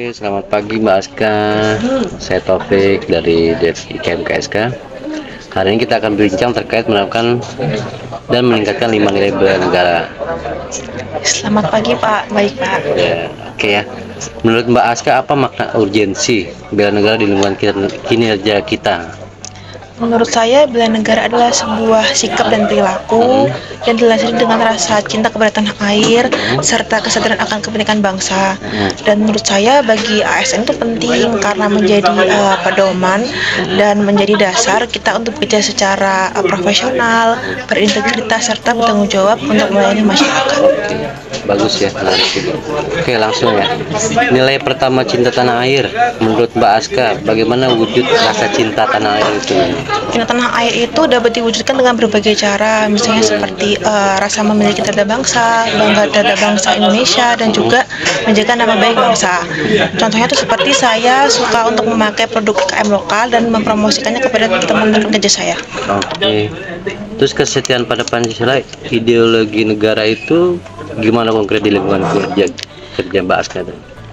Selamat pagi Mbak Aska. Saya Taufik dari IKM KSK. Hari ini kita akan berbincang terkait menerapkan dan meningkatkan 5 nilai bela negara. Selamat pagi Pak, baik Pak. Ya, oke ya. Menurut Mbak Aska, apa makna urgensi bela negara di lingkungan kinerja kita? Menurut saya, bela negara adalah sebuah sikap dan perilaku yang dilandasi dengan rasa cinta kepada tanah air serta kesadaran akan kepentingan bangsa. Dan menurut saya, bagi ASN itu penting karena menjadi pedoman dan menjadi dasar kita untuk bekerja secara profesional, berintegritas serta bertanggung jawab untuk melayani masyarakat. Bagus ya, menarik itu. Oke, langsung ya. Nilai pertama cinta tanah air, menurut Mbak Aska, bagaimana wujud rasa cinta tanah air itu? Cinta tanah air itu dapat diwujudkan dengan berbagai cara, misalnya seperti rasa memiliki terhadap bangsa, bangga terhadap bangsa Indonesia, dan juga menjaga nama baik bangsa. Contohnya itu seperti saya suka untuk memakai produk UMKM lokal dan mempromosikannya kepada teman-teman kerja saya. Oke. Terus kesetiaan pada Pancasila, ideologi negara itu gimana konkret di lingkungan kerja Mbak Aska?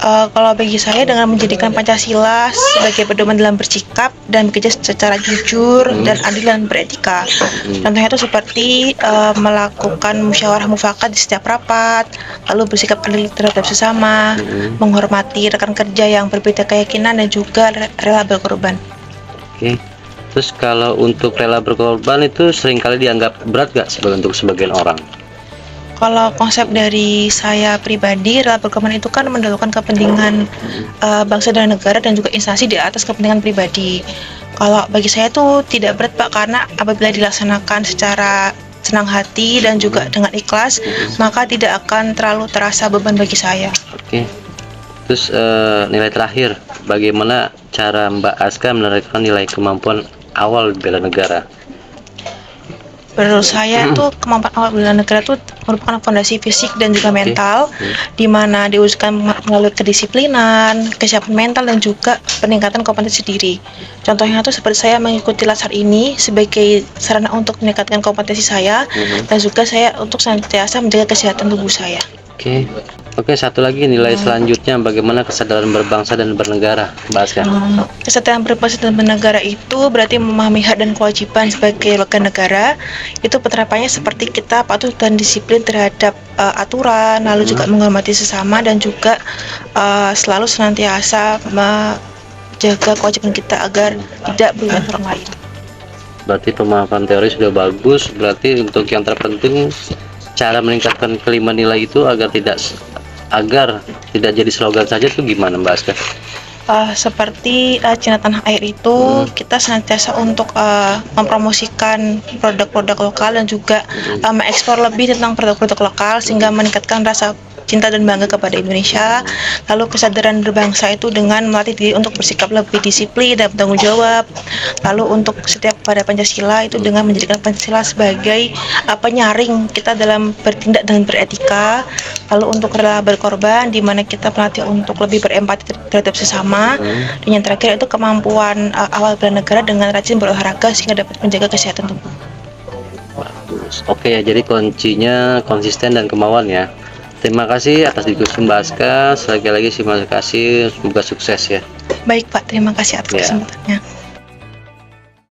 Kalau bagi saya dengan menjadikan Pancasila sebagai pedoman dalam bersikap dan bekerja secara jujur dan adil dan beretika. Contohnya itu seperti melakukan musyawarah mufakat di setiap rapat, lalu bersikap adil terhadap sesama, menghormati rekan kerja yang berbeda keyakinan dan juga rela berkorban. Oke. Terus kalau untuk rela berkorban itu seringkali dianggap berat gak untuk sebagian orang? Kalau konsep dari saya pribadi, rela berkorban itu kan mendahulukan kepentingan bangsa dan negara dan juga instansi di atas kepentingan pribadi. Kalau bagi saya itu tidak berat Pak, karena apabila dilaksanakan secara senang hati dan juga dengan ikhlas, maka tidak akan terlalu terasa beban bagi saya. Oke. Terus nilai terakhir, bagaimana cara Mbak Aska menerapkan nilai kemampuan awal bela negara? Menurut saya tuh kemampuan awal bela negara itu merupakan fondasi fisik dan juga mental, di mana diwujudkan melalui kedisiplinan, kesiapan mental dan juga peningkatan kompetensi diri. Contohnya itu seperti saya mengikuti latsar ini sebagai sarana untuk meningkatkan kompetensi saya dan juga saya untuk senantiasa menjaga kesehatan tubuh saya. Oke, satu lagi nilai selanjutnya, bagaimana kesadaran berbangsa dan bernegara, Mbak Aska? Kesadaran berbangsa dan bernegara itu berarti memahami hak dan kewajiban sebagai warga negara. Itu penerapannya seperti kita patuh dan disiplin terhadap aturan, lalu juga menghormati sesama dan juga selalu senantiasa menjaga kewajiban kita agar tidak merugikan orang lain. Berarti pemahaman teori sudah bagus. Berarti untuk yang terpenting, cara meningkatkan kelima nilai itu agar tidak jadi slogan saja itu gimana Mbak Aska? Seperti cinta tanah air itu kita senantiasa untuk mempromosikan produk-produk lokal dan juga mengeksplor lebih tentang produk-produk lokal sehingga meningkatkan rasa cinta dan bangga kepada Indonesia. Lalu kesadaran berbangsa itu dengan melatih diri untuk bersikap lebih disiplin dan bertanggung jawab. Lalu untuk setiap pada Pancasila itu dengan menjadikan Pancasila sebagai penyaring kita dalam bertindak dengan beretika. Lalu untuk rela berkorban, di mana kita melatih untuk lebih berempati terhadap sesama. Dan yang terakhir itu kemampuan awal bela negara dengan rajin berolahraga sehingga dapat menjaga kesehatan tubuh. Oke ya, jadi kuncinya konsisten dan kemauan ya. Terima kasih atas diskusi Mbak Aska. Sekali lagi terima kasih, semoga sukses ya. Baik Pak, terima kasih atas kesempatannya.